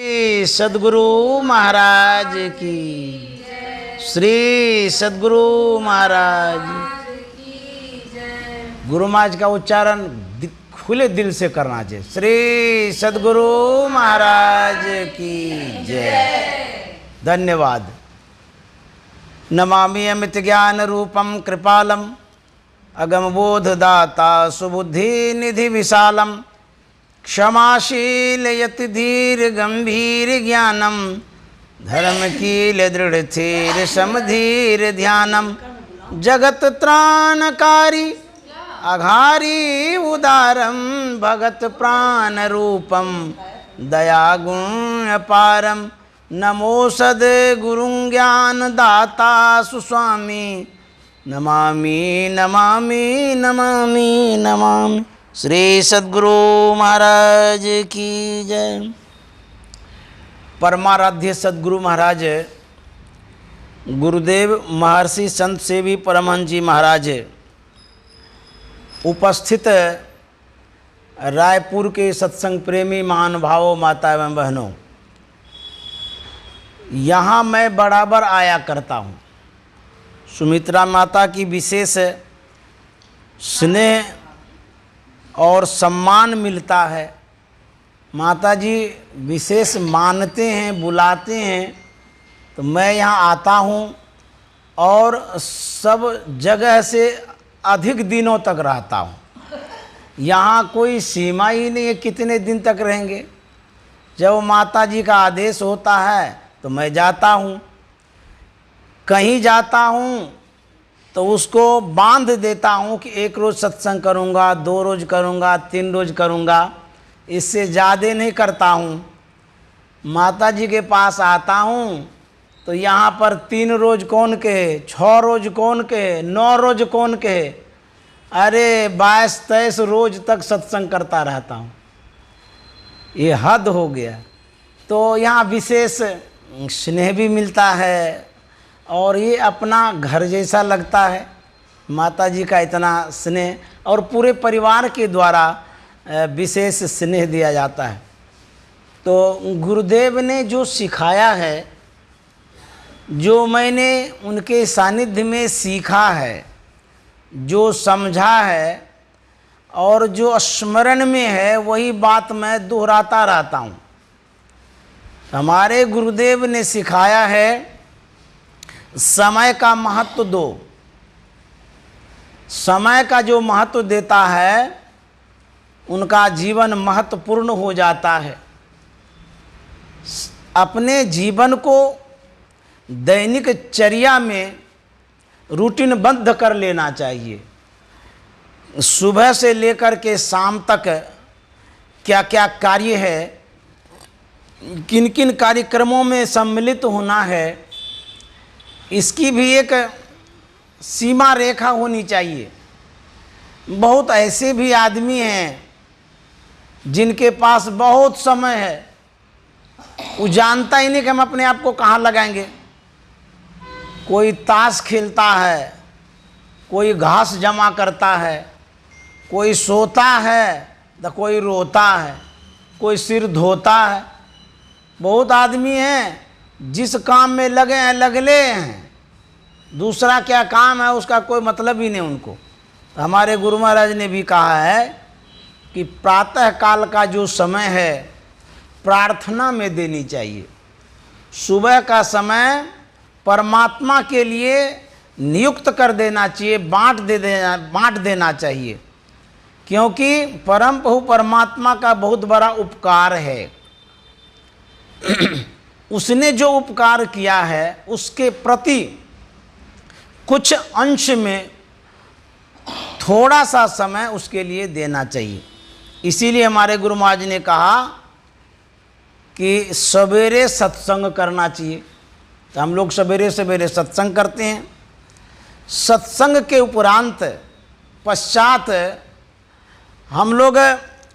श्री सद्गुरु महाराज की, श्री सद्गुरु महाराज। गुरु महाराज का उच्चारण खुले दिल से करना चाहिए। श्री सद्गुरु महाराज की जय। धन्यवाद। नमामि अमित ज्ञान रूपम कृपालम अगम बोध दाता सुबुद्धि निधि विशालम क्षमाशील यति धीर गंभीर ज्ञानम धर्म कील दृढ़ थीर समधीर ध्यानम जगत त्राणकारी अघारी उदारम भगत प्राण रूपम दया गुण अपारम नमो सद गुरु ज्ञान दाता सुस्वामी नमामि नमामि नमामि नमामि। श्री सद्गुरु महाराज की जय। परमाराध्य सद्गुरु महाराज गुरुदेव महर्षि संत सेवी परमहंस जी महाराज उपस्थित रायपुर के सत्संग प्रेमी महानुभावों माता एवं बहनों, यहाँ मैं बराबर आया करता हूँ। सुमित्रा माता की विशेष स्नेह और सम्मान मिलता है। माता जी विशेष मानते हैं, बुलाते हैं, तो मैं यहाँ आता हूँ और सब जगह से अधिक दिनों तक रहता हूँ। यहाँ कोई सीमा ही नहीं है कितने दिन तक रहेंगे। जब माता जी का आदेश होता है तो मैं जाता हूँ। कहीं जाता हूँ तो उसको बांध देता हूँ कि एक रोज़ सत्संग करूँगा, 2 रोज़ करूँगा, 3 रोज़ करूँगा, इससे ज़्यादा नहीं करता हूँ। माता जी के पास आता हूँ तो यहाँ पर 3 रोज़ कौन के, 6 रोज़ कौन के, 9 रोज़ कौन के, अरे 22-23 रोज़ तक सत्संग करता रहता हूँ। ये हद हो गया। तो यहाँ विशेष स्नेह भी मिलता है और ये अपना घर जैसा लगता है। माता जी का इतना स्नेह और पूरे परिवार के द्वारा विशेष स्नेह दिया जाता है। तो गुरुदेव ने जो सिखाया है, जो मैंने उनके सानिध्य में सीखा है, जो समझा है और जो स्मरण में है, वही बात मैं दोहराता रहता हूँ। हमारे गुरुदेव ने सिखाया है समय का महत्व दो। समय का जो महत्व देता है उनका जीवन महत्वपूर्ण हो जाता है। अपने जीवन को दैनिक चर्या में रूटीनबद्ध कर लेना चाहिए। सुबह से लेकर के शाम तक क्या क्या कार्य है, किन किन कार्यक्रमों में सम्मिलित होना है, इसकी भी एक सीमा रेखा होनी चाहिए। बहुत ऐसे भी आदमी हैं जिनके पास बहुत समय है, वो जानता ही नहीं कि हम अपने आप को कहाँ लगाएंगे। कोई ताश खेलता है, कोई घास जमा करता है, कोई सोता है तो कोई रोता है, कोई सिर धोता है। बहुत आदमी हैं जिस काम में लगे हैं लगले हैं, दूसरा क्या काम है उसका कोई मतलब ही नहीं उनको। तो हमारे गुरु महाराज ने भी कहा है कि प्रातः काल का जो समय है प्रार्थना में देनी चाहिए। सुबह का समय परमात्मा के लिए नियुक्त कर देना चाहिए, बांट देना चाहिए, क्योंकि परम प्रभु परमात्मा का बहुत बड़ा उपकार है। उसने जो उपकार किया है उसके प्रति कुछ अंश में थोड़ा सा समय उसके लिए देना चाहिए। इसीलिए हमारे गुरु महाराज ने कहा कि सवेरे सत्संग करना चाहिए। तो हम लोग सवेरे सवेरे सत्संग करते हैं। सत्संग के उपरांत पश्चात हम लोग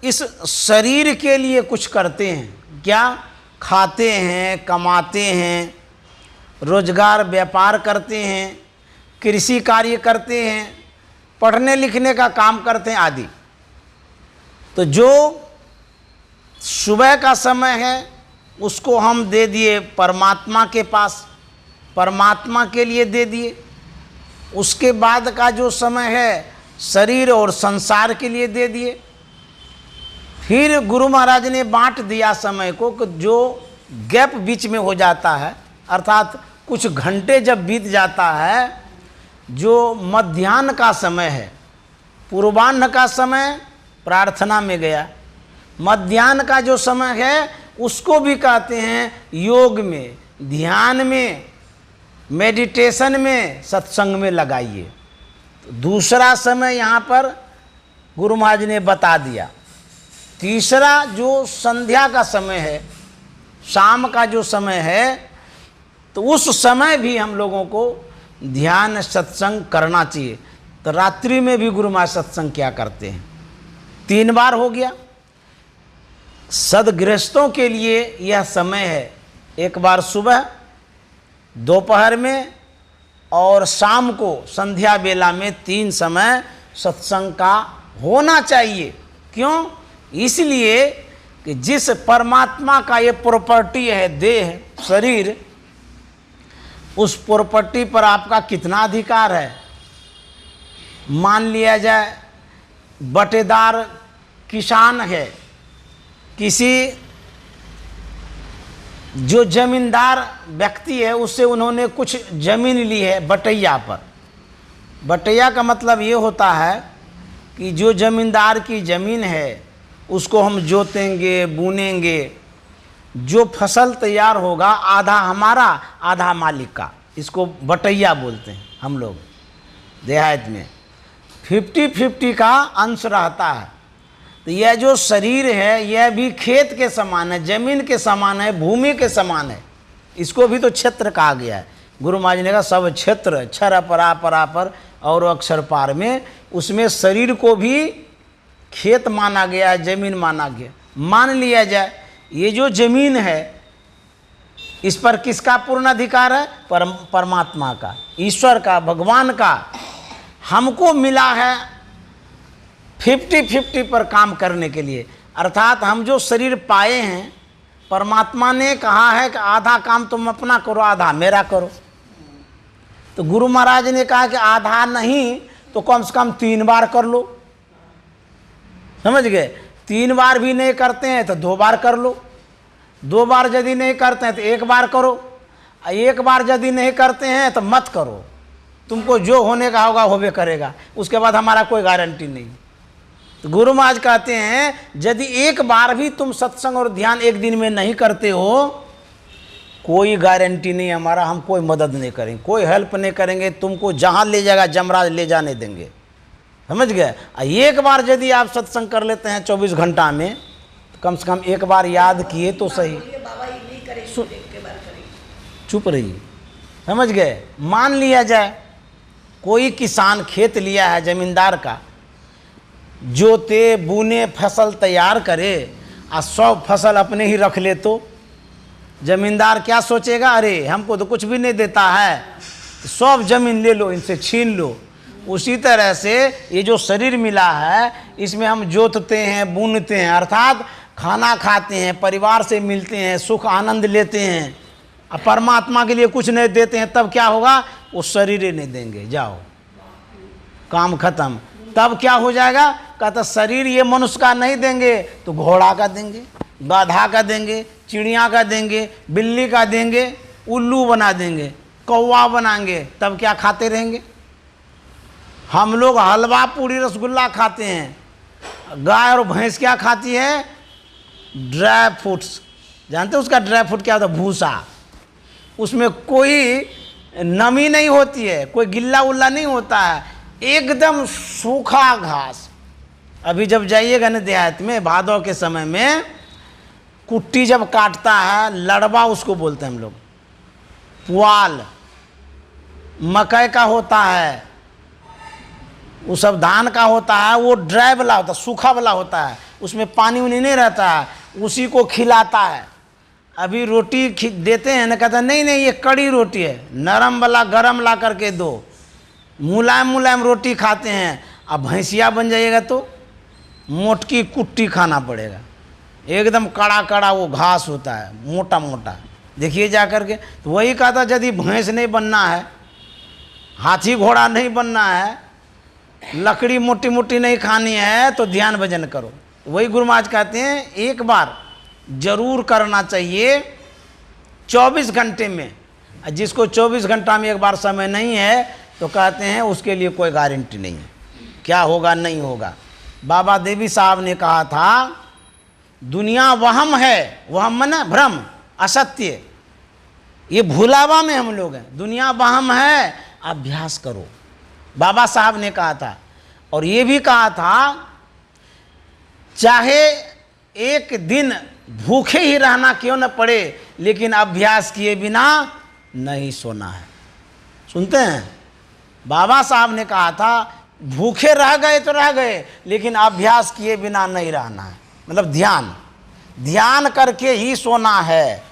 इस शरीर के लिए कुछ करते हैं। क्या खाते हैं, कमाते हैं, रोजगार व्यापार करते हैं, कृषि कार्य करते हैं, पढ़ने लिखने का काम करते हैं आदि। तो जो सुबह का समय है उसको हम दे दिए परमात्मा के पास, परमात्मा के लिए दे दिए। उसके बाद का जो समय है शरीर और संसार के लिए दे दिए। फिर गुरु महाराज ने बांट दिया समय को कि जो गैप बीच में हो जाता है, अर्थात कुछ घंटे जब बीत जाता है, जो मध्याह्न का समय है, पूर्वाह्न का समय प्रार्थना में गया, मध्याह्न का जो समय है उसको भी कहते हैं योग में, ध्यान में, मेडिटेशन में, सत्संग में लगाइए। तो दूसरा समय यहाँ पर गुरु महाराज ने बता दिया। तीसरा जो संध्या का समय है, शाम का जो समय है, तो उस समय भी हम लोगों को ध्यान सत्संग करना चाहिए। तो रात्रि में भी गुरु महाराज सत्संग क्या करते हैं, 3 बार हो गया। सदगृहस्थों के लिए यह समय है, एक बार सुबह, दोपहर में और शाम को संध्या बेला में 3 समय सत्संग का होना चाहिए। क्यों? इसलिए कि जिस परमात्मा का ये प्रॉपर्टी है, देह, शरीर, उस प्रॉपर्टी पर आपका कितना अधिकार है। मान लिया जाए बटेदार किसान है, किसी जो जमींदार व्यक्ति है उससे उन्होंने कुछ जमीन ली है बटैया पर। बटैया का मतलब ये होता है कि जो जमींदार की ज़मीन है उसको हम जोतेंगे, बुनेंगे, जो फसल तैयार होगा आधा हमारा आधा मालिक का, इसको बटैया बोलते हैं हम लोग देहात में। 50-50 का अंश रहता है। तो यह जो शरीर है यह भी खेत के समान है, जमीन के समान है, भूमि के समान है। इसको भी तो क्षेत्र कहा गया है। गुरु महाराज ने कहा सब क्षेत्र, क्षर परा परापर और अक्षर पार में, उसमें शरीर को भी खेत माना गया, जमीन माना गया। मान लिया जाए ये जो जमीन है इस पर किसका पूर्ण अधिकार है? परमात्मा का, ईश्वर का, भगवान का। हमको मिला है 50-50 पर काम करने के लिए। अर्थात हम जो शरीर पाए हैं, परमात्मा ने कहा है कि आधा काम तुम अपना करो, आधा मेरा करो। तो गुरु महाराज ने कहा कि आधा नहीं तो कम से कम 3 बार कर लो। समझ गए? 3 बार भी नहीं करते हैं तो 2 बार कर लो। 2 बार यदि नहीं करते हैं तो 1 बार करो। 1 बार यदि नहीं करते हैं तो मत करो। तुमको जो होने का होगा होवे करेगा, उसके बाद हमारा कोई गारंटी नहीं। तो गुरु महाराज कहते हैं यदि 1 बार भी तुम सत्संग और ध्यान एक दिन में नहीं करते हो, कोई गारंटी नहीं हमारा, हम कोई मदद नहीं करेंगे, कोई हेल्प नहीं करेंगे। तुमको जहाँ ले जाएगा जमराज ले जाने देंगे। समझ गए? 1 बार यदि आप सत्संग कर लेते हैं 24 घंटा में, तो कम से कम 1 बार याद किए तो सही। चुप रहिए। समझ गए? मान लिया जाए कोई किसान खेत लिया है जमींदार का, जोते बुने फसल तैयार करे और 100 फसल अपने ही रख ले, तो जमींदार क्या सोचेगा? अरे हमको तो कुछ भी नहीं देता है, तो सब जमीन ले लो, इनसे छीन लो। उसी तरह से ये जो शरीर मिला है इसमें हम जोतते हैं, बुनते हैं, अर्थात खाना खाते हैं, परिवार से मिलते हैं, सुख आनंद लेते हैं, और परमात्मा के लिए कुछ नहीं देते हैं, तब क्या होगा? वो शरीर ही नहीं देंगे, जाओ काम खत्म। तब क्या हो जाएगा? कहता शरीर ये मनुष्य का नहीं देंगे तो घोड़ा का देंगे, गधा का देंगे, चिड़िया का देंगे, बिल्ली का देंगे, उल्लू बना देंगे, कौवा बनाएंगे। तब क्या खाते रहेंगे? हम लोग हलवा पूड़ी रसगुल्ला खाते हैं। गाय और भैंस क्या खाती है? Dry fruits. जानते हैं उसका ड्राई फ्रूट क्या होता है? भूसा। उसमें कोई नमी नहीं होती है, कोई गिल्ला उल्ला नहीं होता है, एकदम सूखा घास। अभी जब जाइएगा ना देहात में भादों के समय में, कुट्टी जब काटता है, लड़वा उसको बोलते हैं हम लोग, पुआल मकई का होता है, वो सब धान का होता है, वो ड्राई वाला होता है, सूखा वाला होता है, उसमें पानी उनी नहीं रहता है, उसी को खिलाता है। अभी रोटी देते हैं ना, कहता नहीं नहीं ये कड़ी रोटी है, नरम वाला गरम ला करके दो। मुलायम मुलायम रोटी खाते हैं। अब भैंसिया बन जाइएगा तो मोटकी कुट्टी खाना पड़ेगा। एकदम कड़ा कड़ा वो घास होता है, मोटा मोटा, देखिए जा कर के। तो वही कहा था, यदि भैंस नहीं बनना है, हाथी घोड़ा नहीं बनना है, लकड़ी मोटी मोटी नहीं खानी है, तो ध्यान भजन करो। वही गुरु महाराज कहते हैं एक बार जरूर करना चाहिए 24 घंटे में। जिसको 24 घंटा में एक बार समय नहीं है तो कहते हैं उसके लिए कोई गारंटी नहीं है, क्या होगा नहीं होगा। बाबा देवी साहब ने कहा था दुनिया वहम है, वहम माने भ्रम, असत्य, ये भुलावा में हम लोग हैं। दुनिया वहम है, अभ्यास करो, बाबा साहब ने कहा था। और ये भी कहा था चाहे एक दिन भूखे ही रहना क्यों न पड़े, लेकिन अभ्यास किए बिना नहीं सोना है। सुनते हैं, बाबा साहब ने कहा था भूखे रह गए तो रह गए, लेकिन अभ्यास किए बिना नहीं रहना है। मतलब ध्यान करके ही सोना है।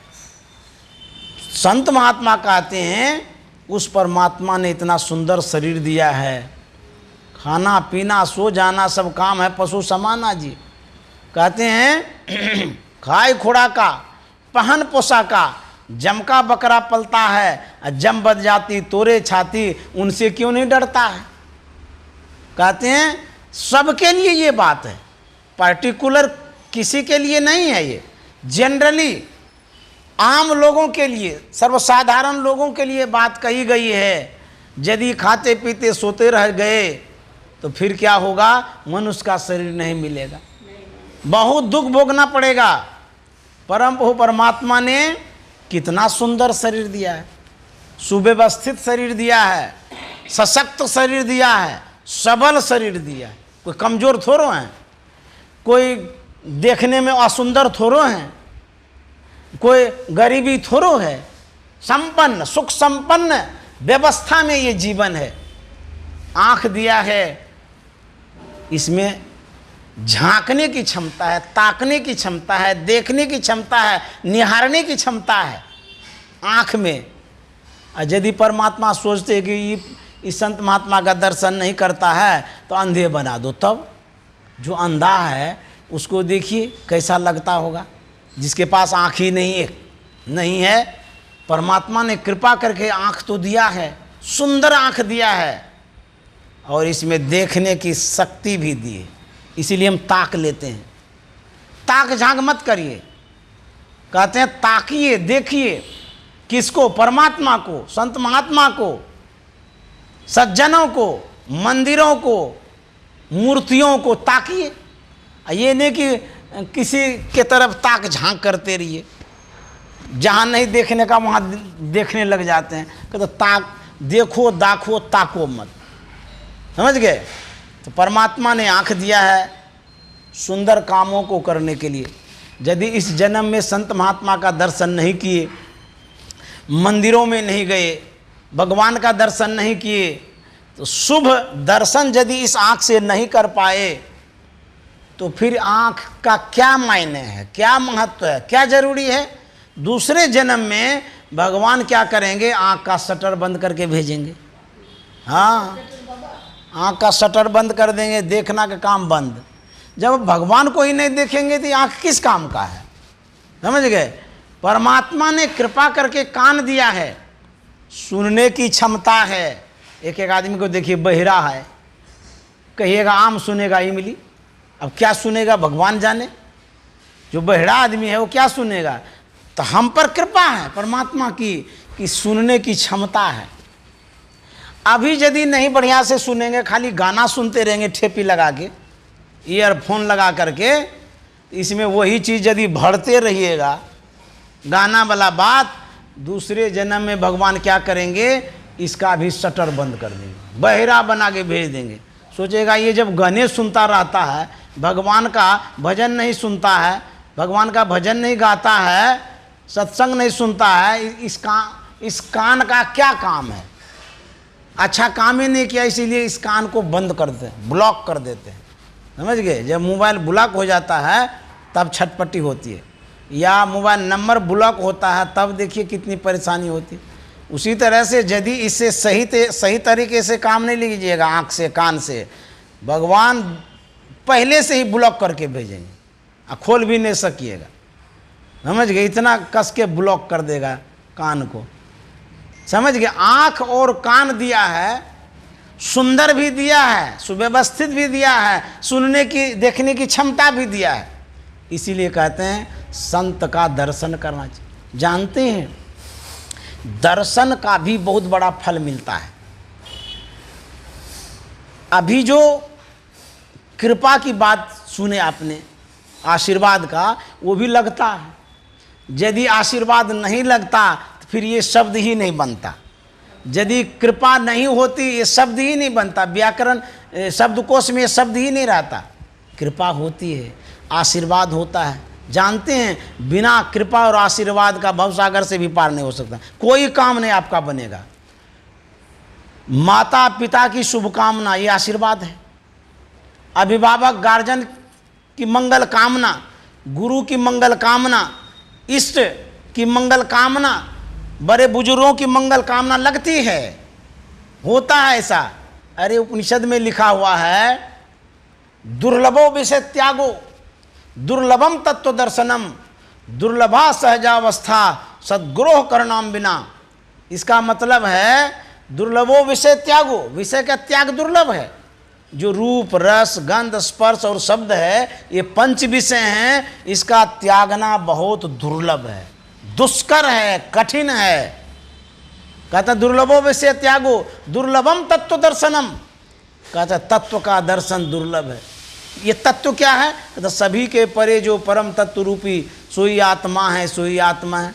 संत महात्मा कहते हैं उस परमात्मा ने इतना सुंदर शरीर दिया है, खाना पीना सो जाना सब काम है पशु समाना जी। कहते हैं खाए खुराका पहन पोशाका, जम का बकरा पलता है, जम बद जाती तोरे छाती, उनसे क्यों नहीं डरता है। कहते हैं सबके लिए ये बात है, पर्टिकुलर किसी के लिए नहीं है, ये जनरली आम लोगों के लिए, सर्वसाधारण लोगों के लिए बात कही गई है। यदि खाते पीते सोते रह गए तो फिर क्या होगा, मनुष्य का शरीर नहीं मिलेगा, बहुत दुख भोगना पड़ेगा। परम प्रभु परमात्मा ने कितना सुंदर शरीर दिया है, सुव्यवस्थित शरीर दिया है, सशक्त शरीर दिया है, सबल शरीर दिया है। कोई कमजोर थोड़ो हैं, कोई देखने में असुंदर थोड़ो हैं, कोई गरीबी थोड़ो है, संपन्न सुख संपन्न व्यवस्था में ये जीवन है। आँख दिया है, इसमें झांकने की क्षमता है, ताकने की क्षमता है, देखने की क्षमता है, निहारने की क्षमता है आँख में। और यदि परमात्मा सोचते कि इस संत महात्मा का दर्शन नहीं करता है तो अंधे बना दो, तब जो अंधा है उसको देखिए कैसा लगता होगा, जिसके पास आँख ही नहीं है। परमात्मा ने कृपा करके आँख तो दिया है, सुंदर आँख दिया है, और इसमें देखने की शक्ति भी दी है, इसीलिए हम ताक लेते हैं। ताक झांक मत करिए, कहते हैं ताकिए, देखिए किसको, परमात्मा को, संत महात्मा को, सज्जनों को, मंदिरों को, मूर्तियों को ताकिए। ये नहीं कि किसी के तरफ ताक झांक करते रहिए, जहाँ नहीं देखने का वहाँ देखने लग जाते हैं। कहते ताक देखो दाखो ताको मत, समझ गए। तो परमात्मा ने आँख दिया है सुंदर कामों को करने के लिए। यदि इस जन्म में संत महात्मा का दर्शन नहीं किए, मंदिरों में नहीं गए, भगवान का दर्शन नहीं किए, तो शुभ दर्शन यदि इस आँख से नहीं कर पाए तो फिर आँख का क्या मायने है, क्या महत्व है, क्या जरूरी है। दूसरे जन्म में भगवान क्या करेंगे, आँख का शटर बंद करके भेजेंगे। हाँ, आँख का शटर बंद कर देंगे, देखना का काम बंद। जब भगवान को ही नहीं देखेंगे तो आँख किस काम का है, समझ गए। परमात्मा ने कृपा करके कान दिया है, सुनने की क्षमता है। एक आदमी को देखिए बहिरा है, कहिएगा आम सुनेगा इमली, अब क्या सुनेगा भगवान जाने। जो बहिरा आदमी है वो क्या सुनेगा। तो हम पर कृपा है परमात्मा की कि सुनने की क्षमता है। अभी यदि नहीं बढ़िया से सुनेंगे, खाली गाना सुनते रहेंगे ठेपी लगा के, ईयरफोन लगा करके, इसमें वही चीज़ यदि भरते रहिएगा गाना वाला बात, दूसरे जन्म में भगवान क्या करेंगे, इसका भी शटर बंद कर देंगे, बहिरा बना के भेज देंगे। सोचेगा ये जब गाने सुनता रहता है, भगवान का भजन नहीं सुनता है, भगवान का भजन नहीं गाता है, सत्संग नहीं सुनता है, इस कान का क्या काम है। अच्छा काम ही नहीं किया, इसीलिए इस कान को बंद कर देते हैं, ब्लॉक कर देते हैं, समझ गए। जब मोबाइल ब्लॉक हो जाता है तब छटपटी होती है, या मोबाइल नंबर ब्लॉक होता है तब देखिए कितनी परेशानी होती है। उसी तरह से यदि इससे सही तरीके से काम नहीं लीजिएगा, आँख से कान से, भगवान पहले से ही ब्लॉक करके भेजेंगे। खोल भी नहीं सकिएगा, समझ गए, इतना कस के ब्लॉक कर देगा कान को, समझ गए। आँख और कान दिया है, सुंदर भी दिया है, सुव्यवस्थित भी दिया है, सुनने की देखने की क्षमता भी दिया है। इसीलिए कहते हैं संत का दर्शन करना चाहिए। जानते हैं दर्शन का भी बहुत बड़ा फल मिलता है। अभी जो कृपा की बात सुने आपने, आशीर्वाद का, वो भी लगता है। यदि आशीर्वाद नहीं लगता तो फिर ये शब्द ही नहीं बनता। यदि कृपा नहीं होती ये शब्द ही नहीं बनता, व्याकरण शब्दकोश में ये शब्द ही नहीं रहता। कृपा होती है, आशीर्वाद होता है। जानते हैं बिना कृपा और आशीर्वाद का भवसागर से भी पार नहीं हो सकता, कोई काम नहीं आपका बनेगा। माता पिता की शुभकामना ये आशीर्वाद है, अभिभावक गार्जियन की मंगल कामना, गुरु की मंगल कामना, इष्ट की मंगल कामना, बड़े बुजुर्गों की मंगल कामना लगती है, होता है ऐसा। अरे उपनिषद में लिखा हुआ है दुर्लभो विषय त्यागो दुर्लभम तत्व दर्शनम दुर्लभा सहजावस्था सद्गुरोह करणाम बिना। इसका मतलब है दुर्लभो विषय त्यागो, विषय का त्याग दुर्लभ है। जो रूप रस गंध स्पर्श और शब्द है, ये पंच विषय हैं, इसका त्यागना बहुत दुर्लभ है, दुष्कर है, कठिन है। कहता दुर्लभो विषय त्यागो दुर्लभम तत्व दर्शनम, कहता तत्व का दर्शन दुर्लभ है। ये तत्व क्या है? कहता सभी के परे जो परम तत्व रूपी सोई आत्मा है, सोई आत्मा है।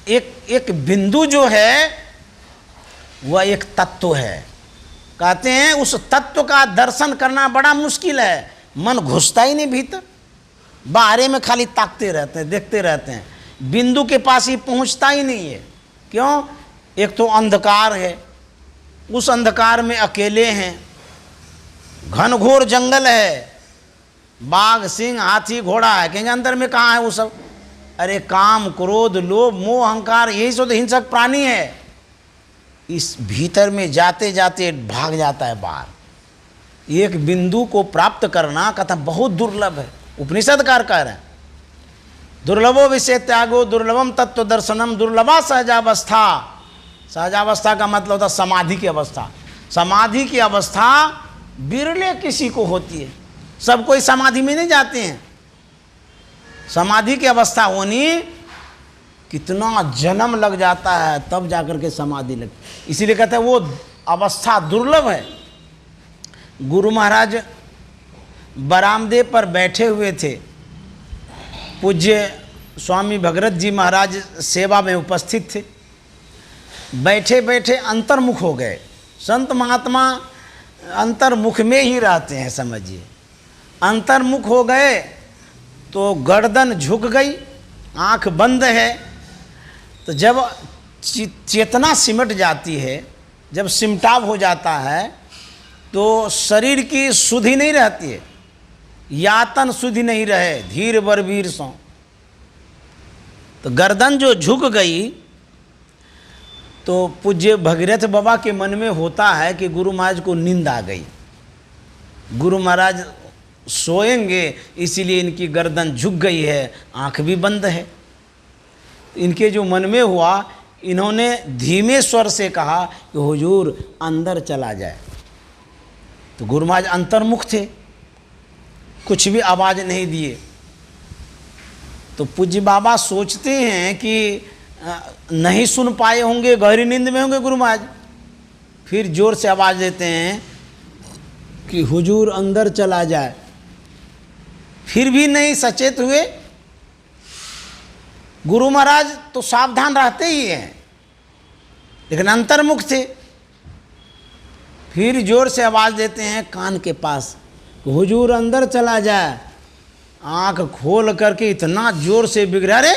एक बिंदु जो है वह एक तत्व है। कहते हैं उस तत्व का दर्शन करना बड़ा मुश्किल है, मन घुसता ही नहीं भीतर, बाहरे में खाली ताकते रहते हैं, देखते रहते हैं, बिंदु के पास ही पहुंचता ही नहीं है। क्यों? एक तो अंधकार है, उस अंधकार में अकेले हैं, घनघोर जंगल है, बाघ सिंह हाथी घोड़ा है, कहेंगे अंदर में कहाँ है वो सब? अरे काम क्रोध लोभ मोह अहंकार यही सब तो हिंसक प्राणी है। इस भीतर में जाते जाते भाग जाता है बाहर। एक बिंदु को प्राप्त करना कहता बहुत दुर्लभ है। उपनिषदकार कह रहे हैं दुर्लभो विषय त्यागो दुर्लभम तत्व दर्शनम दुर्लभा सहजावस्था। सहजावस्था का मतलब होता समाधि की अवस्था। समाधि की अवस्था बिरले किसी को होती है, सब कोई समाधि में नहीं जाते हैं। समाधि की अवस्था होनी कितना जन्म लग जाता है तब जाकर के समाधि लगती, इसीलिए कहते हैं वो अवस्था दुर्लभ है। गुरु महाराज बरामदे पर बैठे हुए थे, पूज्य स्वामी भगरत जी महाराज सेवा में उपस्थित थे। बैठे बैठे अंतर्मुख हो गए। संत महात्मा अंतर्मुख में ही रहते हैं, समझिए। अंतर्मुख हो गए तो गर्दन झुक गई, आंख बंद है। तो जब चेतना सिमट जाती है, जब सिमटाव हो जाता है तो शरीर की सुधि नहीं रहती है, यातन सुधि नहीं रहे, धीर बरवीर सो। तो गर्दन जो झुक गई तो पूज्य भगीरथ बाबा के मन में होता है कि गुरु महाराज को नींद आ गई, गुरु महाराज सोएंगे, इसीलिए इनकी गर्दन झुक गई है, आंख भी बंद है। इनके जो मन में हुआ, इन्होंने धीमे स्वर से कहा कि हुजूर अंदर चला जाए। तो गुरु महाराज अंतर्मुख थे, कुछ भी आवाज़ नहीं दिए। तो पूज्य बाबा सोचते हैं कि नहीं सुन पाए होंगे, गहरी नींद में होंगे गुरु महाराज। फिर जोर से आवाज़ देते हैं कि हुजूर अंदर चला जाए। फिर भी नहीं सचेत हुए। गुरु महाराज तो सावधान रहते ही हैं, लेकिन अंतर्मुख थे। फिर जोर से आवाज़ देते हैं कान के पास, हुजूर अंदर चला जाए। आंख खोल करके इतना जोर से बिगड़ा, रे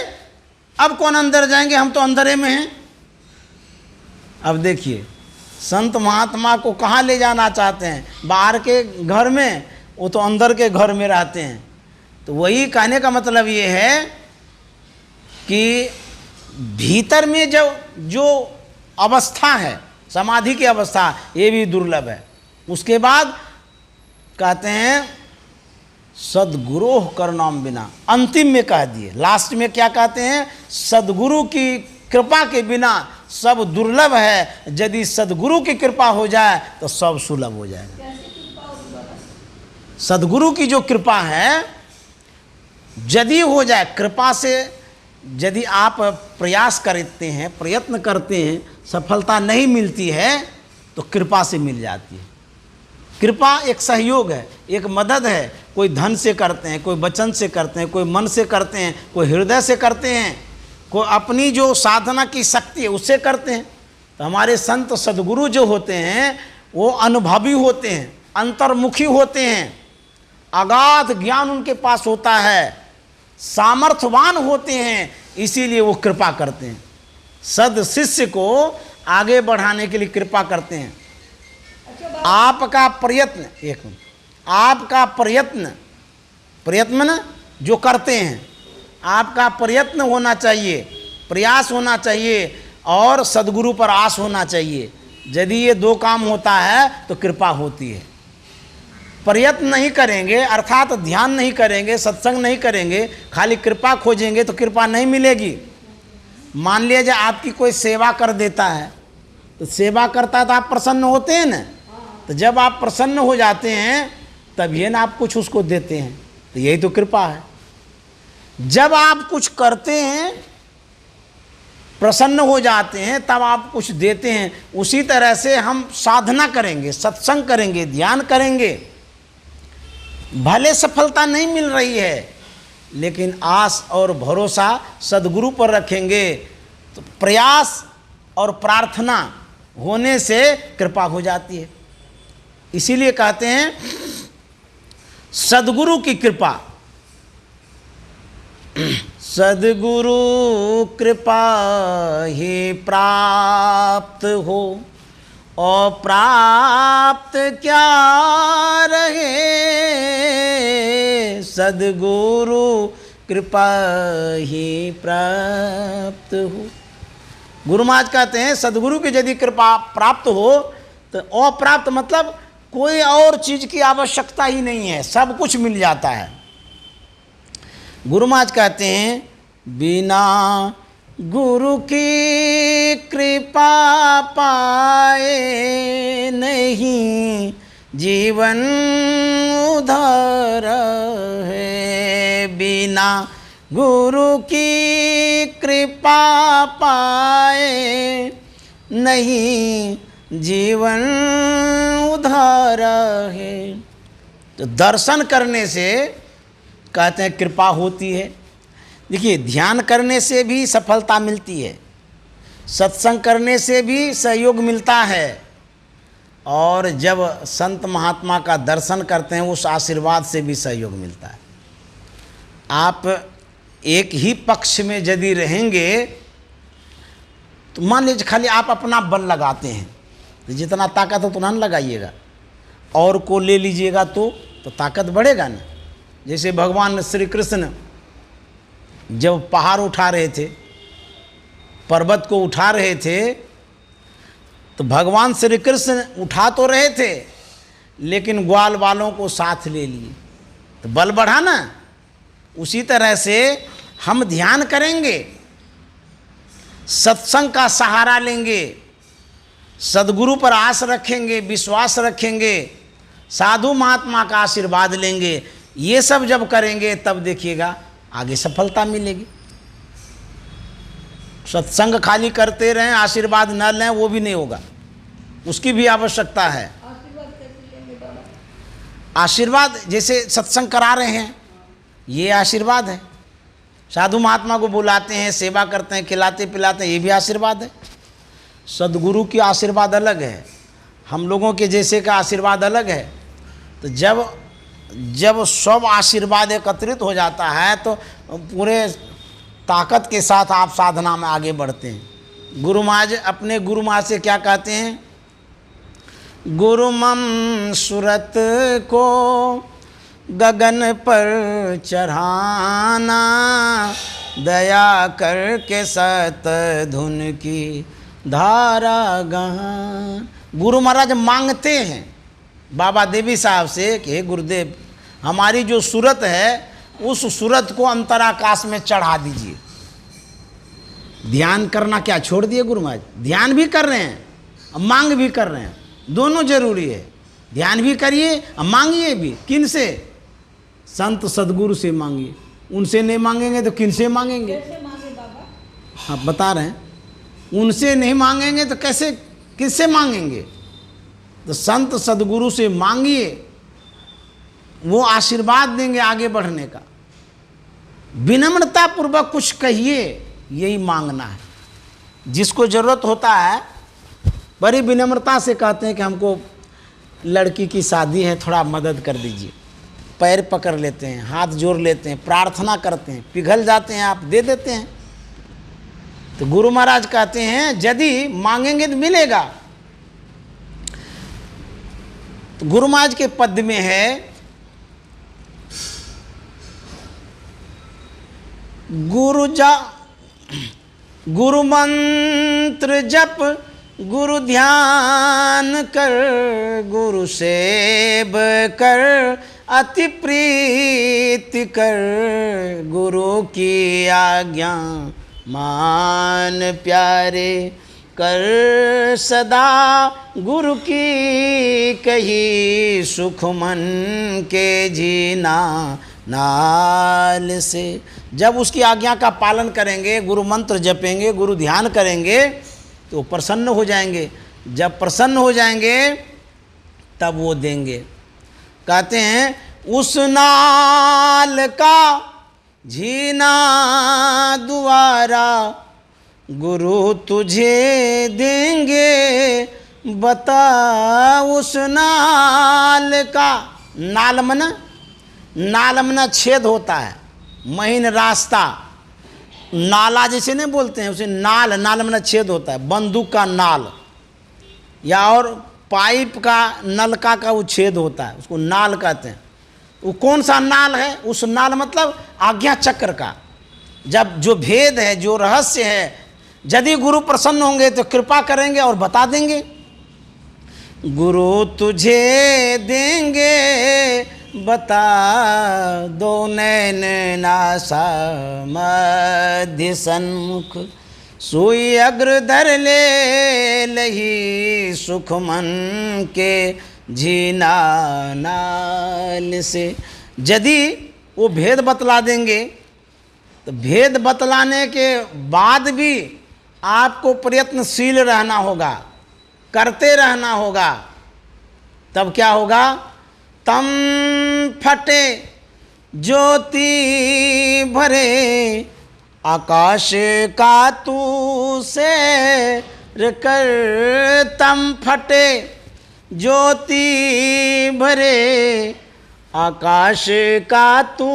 अब कौन अंदर जाएंगे, हम तो अंदरे में हैं। अब देखिए संत महात्मा को कहाँ ले जाना चाहते हैं? बाहर के घर में, वो तो अंदर के घर में रहते हैं। तो वही कहने का मतलब ये है कि भीतर में जो अवस्था है समाधि की अवस्था, ये भी दुर्लभ है। उसके बाद कहते हैं सदगुरोह करनाम बिना, अंतिम में कह दिए, लास्ट में क्या कहते हैं, सदगुरु की कृपा के बिना सब दुर्लभ है, यदि सदगुरु की कृपा हो जाए तो सब सुलभ हो जाएगा। सदगुरु की जो कृपा है यदि हो जाए, कृपा से यदि आप प्रयास करते हैं, प्रयत्न करते हैं, सफलता नहीं मिलती है तो कृपा से मिल जाती है। कृपा एक सहयोग है, एक मदद है। कोई धन से करते हैं, कोई वचन से करते हैं, कोई मन से करते हैं, कोई हृदय से करते हैं, कोई अपनी जो साधना की शक्ति है उससे करते हैं। तो हमारे संत सदगुरु जो होते हैं वो अनुभवी होते हैं, अंतर्मुखी होते हैं, अगाध ज्ञान उनके पास होता है, सामर्थ्यवान होते हैं, इसीलिए वो कृपा करते हैं। सद शिष्य को आगे बढ़ाने के लिए कृपा करते हैं। आपका प्रयत्न, एक मिनट, आपका प्रयत्न ना जो करते हैं, आपका प्रयत्न होना चाहिए, प्रयास होना चाहिए और सदगुरु पर आस होना चाहिए। यदि ये दो काम होता है तो कृपा होती है। प्रयत्न नहीं करेंगे अर्थात ध्यान नहीं करेंगे, सत्संग नहीं करेंगे, खाली कृपा खोजेंगे तो कृपा नहीं मिलेगी। मान लीजिए आपकी कोई सेवा कर देता है, तो सेवा करता है तो आप प्रसन्न होते हैं ना, तो जब आप प्रसन्न हो जाते हैं तभी ना आप कुछ उसको देते हैं, तो यही तो कृपा है। जब आप कुछ करते हैं प्रसन्न हो जाते हैं तब आप कुछ देते हैं। उसी तरह से हम साधना करेंगे, सत्संग करेंगे, ध्यान करेंगे, भले सफलता नहीं मिल रही है लेकिन आस और भरोसा सदगुरु पर रखेंगे तो प्रयास और प्रार्थना होने से कृपा हो जाती है। इसीलिए कहते हैं सदगुरु की कृपा, सदगुरु कृपा ही प्राप्त हो और प्राप्त क्या रहे, सदगुरु कृपा ही प्राप्त हो। गुरु महाराज कहते हैं सदगुरु की यदि कृपा प्राप्त हो तो अप्राप्त मतलब कोई और चीज़ की आवश्यकता ही नहीं है, सब कुछ मिल जाता है। गुरु महाराज कहते हैं बिना गुरु की कृपा पाए नहीं जीवन उधार है, बिना गुरु की कृपा पाए नहीं जीवन उधार है। तो दर्शन करने से कहते हैं कृपा होती है। देखिए ध्यान करने से भी सफलता मिलती है, सत्संग करने से भी सहयोग मिलता है, और जब संत महात्मा का दर्शन करते हैं उस आशीर्वाद से भी सहयोग मिलता है। आप एक ही पक्ष में यदि रहेंगे तो मान लीजिए खाली आप अपना बल लगाते हैं तो जितना ताकत हो उतना लगाइएगा, और को ले लीजिएगा तो ताकत बढ़ेगा ना। जैसे भगवान श्री कृष्ण जब पहाड़ उठा रहे थे, पर्वत को उठा रहे थे, तो भगवान श्री कृष्ण उठा तो रहे थे लेकिन ग्वाल वालों को साथ ले लिए तो बल बढ़ा ना। उसी तरह से हम ध्यान करेंगे, सत्संग का सहारा लेंगे, सदगुरु पर आस रखेंगे, विश्वास रखेंगे, साधु महात्मा का आशीर्वाद लेंगे, ये सब जब करेंगे तब देखिएगा आगे सफलता मिलेगी। सत्संग खाली करते रहें आशीर्वाद न लें वो भी नहीं होगा, उसकी भी आवश्यकता है। आशीर्वाद जैसे सत्संग करा रहे हैं ये आशीर्वाद है, साधु महात्मा को बुलाते हैं, सेवा करते हैं, खिलाते पिलाते हैं, ये भी आशीर्वाद है। सदगुरु की आशीर्वाद अलग है, हम लोगों के जैसे का आशीर्वाद अलग है। तो जब सब आशीर्वाद एकत्रित हो जाता है तो पूरे ताकत के साथ आप साधना में आगे बढ़ते हैं। गुरु महाराज अपने गुरु महाराज से क्या कहते हैं, गुरु मम सूरत को गगन पर चढ़ाना, दया करके सत धुन की धारा गहान। गुरु महाराज मांगते हैं बाबा देवी साहब से कि हे गुरुदेव हमारी जो सूरत है उस सूरत को अंतराकाश में चढ़ा दीजिए। ध्यान करना क्या छोड़ दिए गुरु महाराज? ध्यान भी कर रहे हैं और मांग भी कर रहे हैं, दोनों जरूरी है। ध्यान भी करिए और मांगिए भी। किन से? संत सदगुरु से मांगिए। उनसे नहीं मांगेंगे तो किन से मांगेंगे? कैसे मांगे बाबा? हाँ बता रहे हैं, उनसे नहीं मांगेंगे तो कैसे, किससे मांगेंगे? तो संत सदगुरु से मांगिए, वो आशीर्वाद देंगे आगे बढ़ने का। विनम्रता पूर्वक कुछ कहिए, यही मांगना है। जिसको ज़रूरत होता है बड़ी विनम्रता से कहते हैं कि हमको लड़की की शादी है, थोड़ा मदद कर दीजिए। पैर पकड़ लेते हैं, हाथ जोड़ लेते हैं, प्रार्थना करते हैं, पिघल जाते हैं, आप दे देते हैं। तो गुरु महाराज कहते हैं यदि मांगेंगे तो मिलेगा। तो गुरु महाराज के पद में है गुरु मंत्र जप, गुरु ध्यान कर, गुरु सेव कर, अति प्रीति कर, गुरु की आज्ञा मान प्यारे, कर सदा गुरु की कही, सुख मन के जीना नाल से। जब उसकी आज्ञा का पालन करेंगे, गुरु मंत्र जपेंगे, गुरु ध्यान करेंगे तो प्रसन्न हो जाएंगे। जब प्रसन्न हो जाएंगे तब वो देंगे। कहते हैं उस नाल का झीना दुआरा, गुरु तुझे देंगे बता। उस नाल का, नाल मना छेद होता है, महीन रास्ता, नाला जैसे नहीं बोलते हैं उसे नाल, नाल मना छेद होता है। बंदूक का नाल या और पाइप का, नलका का वो छेद होता है, उसको नाल कहते हैं। वो कौन सा नाल है? उस नाल मतलब आज्ञा चक्र का। जब जो भेद है, जो रहस्य है, यदि गुरु प्रसन्न होंगे तो कृपा करेंगे और बता देंगे। गुरु तुझे देंगे बता, दो नैन नासा मध्य सन्मुख, सुई अग्र धर ले लही, सुख मन के जीना नाल से। यदि वो भेद बतला देंगे तो भेद बतलाने के बाद भी आपको प्रयत्नशील रहना होगा, करते रहना होगा। तब क्या होगा? तम फटे ज्योति भरे, आकाश का तू सैर कर। तम फटे ज्योति भरे, आकाश का तू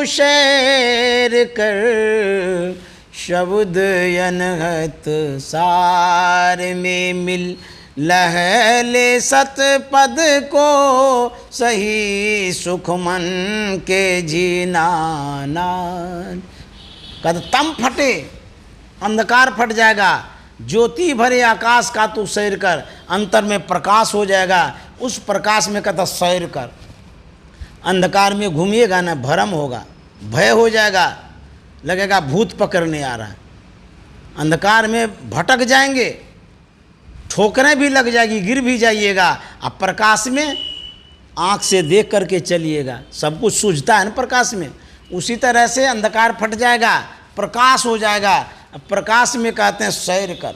सैर कर। शब्द अनहत सार में मिल, लहले सत पद को सही, सुख मन के जीना नाल। कहते तम फटे, अंधकार फट जाएगा, ज्योति भरे आकाश का तू सैर कर, अंतर में प्रकाश हो जाएगा। उस प्रकाश में कहता सैर कर। अंधकार में घूमिएगा ना, भ्रम होगा, भय हो जाएगा, लगेगा भूत पकड़ने आ रहा है। अंधकार में भटक जाएंगे, ठोकरें भी लग जाएगी, गिर भी जाइएगा। अब प्रकाश में आँख से देख करके चलिएगा, सब कुछ सूझता है ना प्रकाश में। उसी तरह से अंधकार फट जाएगा, प्रकाश हो जाएगा। अब प्रकाश में कहते हैं सैर कर।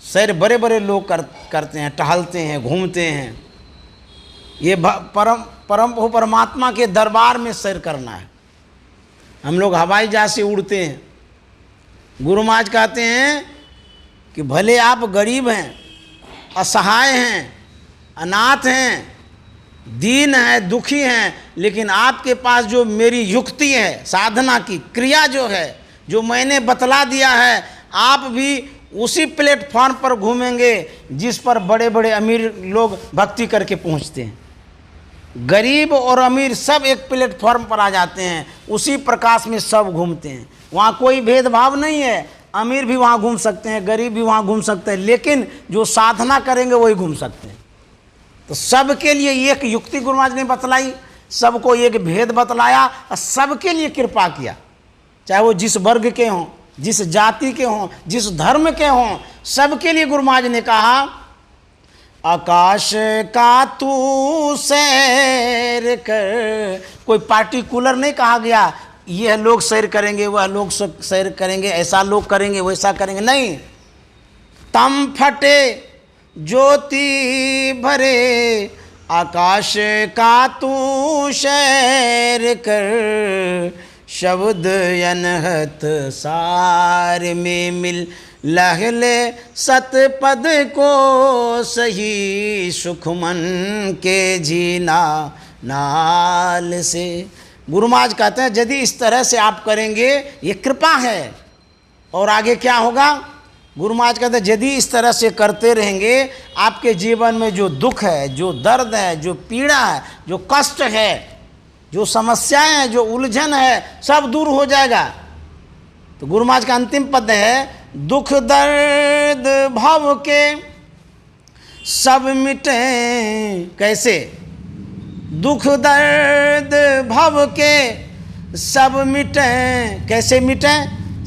सैर बड़े बड़े लोग करते हैं, टहलते हैं, घूमते हैं। ये परमात्मा के दरबार में सैर करना है। हम लोग हवाई जहाज से उड़ते हैं। गुरु महाराज कहते हैं कि भले आप गरीब हैं, असहाय हैं, अनाथ हैं, दीन हैं, दुखी हैं, लेकिन आपके पास जो मेरी युक्ति है, साधना की क्रिया जो है, जो मैंने बतला दिया है, आप भी उसी प्लेटफॉर्म पर घूमेंगे जिस पर बड़े बड़े अमीर लोग भक्ति करके पहुंचते हैं। गरीब और अमीर सब एक प्लेटफॉर्म पर आ जाते हैं, उसी प्रकाश में सब घूमते हैं। वहाँ कोई भेदभाव नहीं है, अमीर भी वहाँ घूम सकते हैं, गरीब भी वहाँ घूम सकते हैं, लेकिन जो साधना करेंगे वही घूम सकते हैं। तो सबके लिए एक युक्ति गुरु महाराज ने बतलाई। सबको एक भेद बतलाया और सबके लिए कृपा किया, चाहे वो जिस वर्ग के हों, जिस जाति के हों, जिस धर्म के हों, सबके लिए गुरु महाराज ने कहा आकाश का तू सैर कर। कोई पार्टिकुलर नहीं कहा गया यह लोग सैर करेंगे, वह लोग सैर करेंगे, ऐसा लोग करेंगे, वैसा करेंगे, नहीं। तम फटे ज्योति भरे आकाश का तू सैर कर, शब्द अनहत सार में मिल लहले सतपद को सही, सुख मन के जीना नाल से। गुरु महाराज कहते हैं यदि इस तरह से आप करेंगे ये कृपा है। और आगे क्या होगा? गुरु महाराज कहते हैं यदि इस तरह से करते रहेंगे आपके जीवन में जो दुख है, जो दर्द है, जो पीड़ा है, जो कष्ट है, जो समस्याएं हैं, जो उलझन है, सब दूर हो जाएगा। तो गुरु महाराज का अंतिम पद है दुख दर्द भव के सब मिटे। कैसे? दुख दर्द भव के सब मिटे। कैसे मिटे?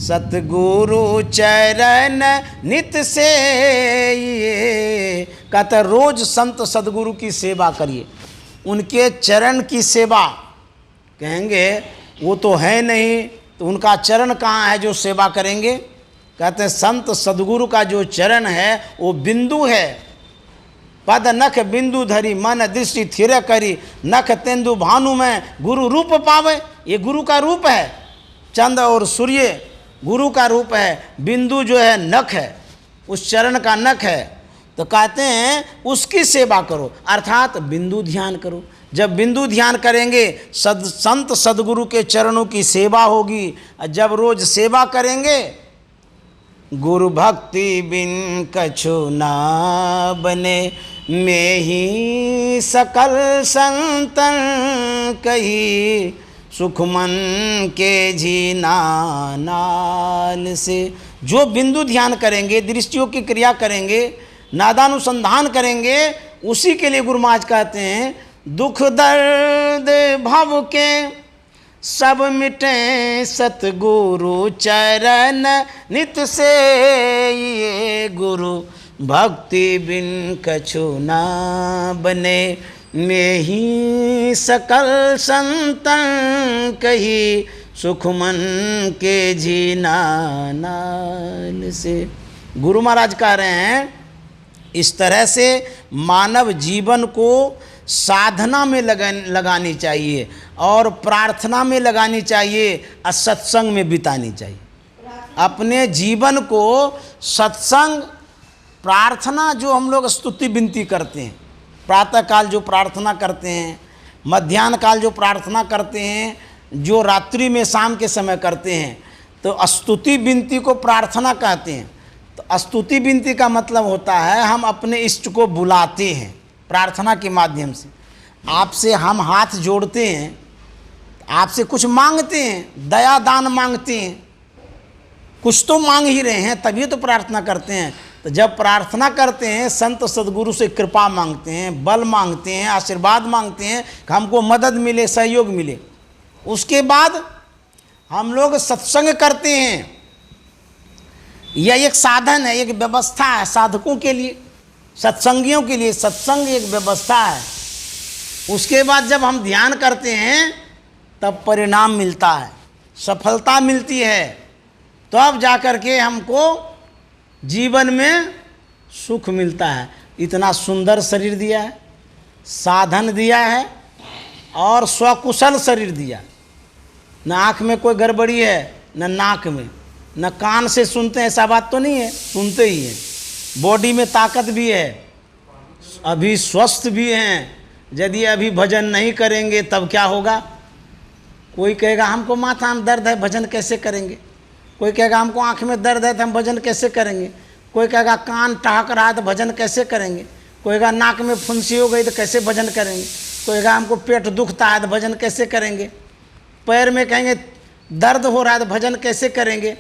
सतगुरु चरण नित से। ये कहता रोज संत सदगुरु की सेवा करिए, उनके चरण की सेवा। कहेंगे वो तो है नहीं, तो उनका चरण कहाँ है जो सेवा करेंगे? कहते हैं संत सदगुरु का जो चरण है वो बिंदु है। पद नख बिंदु धरी मन दृष्टि थिर करी, नख तेंदु भानु में गुरु रूप पावे। ये गुरु का रूप है। चंद्र और सूर्य गुरु का रूप है। बिंदु जो है नख है, उस चरण का नख है। तो कहते हैं उसकी सेवा करो, अर्थात बिंदु ध्यान करो। जब बिंदु ध्यान करेंगे संत सदगुरु के चरणों की सेवा होगी। जब रोज सेवा करेंगे गुरु भक्ति बिन कछु ना बने, में ही सकल संतन कही, सुख मन के जीना नाल से। जो बिंदु ध्यान करेंगे, दृष्टियों की क्रिया करेंगे, नादानुसंधान करेंगे, उसी के लिए गुरु महाराज कहते हैं दुख दर्द भव के सब मिटे, सतगुरु चरण नित से। ये गुरु भक्ति बिन कछु ना बने, में ही सकल संतन कही, सुख मन के जीना नाल से। गुरु महाराज कह रहे हैं इस तरह से मानव जीवन को साधना में लगानी चाहिए और प्रार्थना में लगानी चाहिए और सत्संग में बितानी चाहिए। अपने जीवन को सत्संग, प्रार्थना जो हम लोग स्तुति विनती करते हैं, प्रातः काल जो प्रार्थना करते हैं, मध्याह्न काल जो प्रार्थना करते हैं, जो रात्रि में शाम के समय करते हैं, तो स्तुति विनती को प्रार्थना कहते हैं। तो स्तुति विनती का मतलब होता है हम अपने इष्ट को बुलाते हैं प्रार्थना के माध्यम से। आपसे हम हाथ जोड़ते हैं, आपसे कुछ मांगते हैं, दया दान मांगते हैं, कुछ तो मांग ही रहे हैं, तभी तो प्रार्थना करते हैं। तो जब प्रार्थना करते हैं संत सदगुरु से कृपा मांगते हैं, बल मांगते हैं, आशीर्वाद मांगते हैं कि हमको मदद मिले, सहयोग मिले। उसके बाद हम लोग सत्संग करते हैं। यह एक साधन है, एक व्यवस्था है साधकों के लिए, सत्संगियों के लिए। सत्संग एक व्यवस्था है। उसके बाद जब हम ध्यान करते हैं तब परिणाम मिलता है, सफलता मिलती है। तो अब जाकर के हमको जीवन में सुख मिलता है। इतना सुंदर शरीर दिया है, साधन दिया है और स्वकुशल शरीर दिया। न आँख में कोई गड़बड़ी है, न नाक में, न कान से सुनते हैं, ऐसा बात तो नहीं है, सुनते ही हैं। बॉडी में ताकत भी है, अभी स्वस्थ भी हैं। यदि अभी भजन नहीं करेंगे तब क्या होगा? कोई कहेगा हमको माथा में दर्द है, भजन कैसे करेंगे? कोई कहेगा हमको आँख में दर्द है तो हम भजन कैसे करेंगे? कोई कहेगा कान टहक रहा है तो भजन कैसे करेंगे? कोई कहेगा नाक में फुंसी हो गई तो कैसे भजन करेंगे? कोई कहेगा हमको पेट दुखता है तो भजन कैसे करेंगे? पैर में कहेंगे दर्द हो रहा है तो भजन कैसे करेंगे?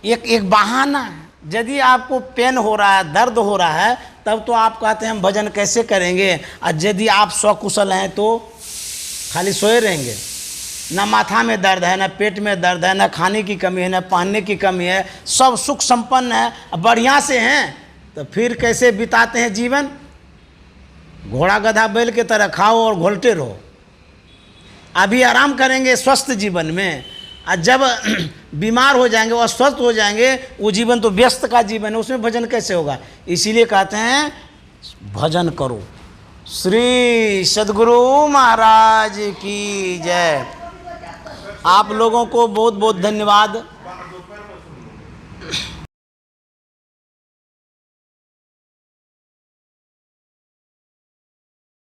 एक बहाना है। यदि आपको पेन हो रहा है, दर्द हो रहा है, तब तो आप कहते हैं हम भजन कैसे करेंगे। और यदि आप स्वकुशल हैं तो खाली सोए रहेंगे, ना माथा में दर्द है, ना पेट में दर्द है, ना खाने की कमी है, ना पहनने की कमी है, सब सुख संपन्न है, बढ़िया से हैं, तो फिर कैसे बिताते हैं जीवन? घोड़ा गधा बैल के तरह खाओ और घोलते रहो। अभी आराम करेंगे स्वस्थ जीवन में, और जब बीमार हो जाएंगे, अस्वस्थ हो जाएंगे, वो जीवन तो व्यस्त का जीवन है, उसमें भजन कैसे होगा? इसीलिए कहते हैं भजन करो। श्री सद्गुरु महाराज की जय। आप लोगों को बहुत बहुत धन्यवाद।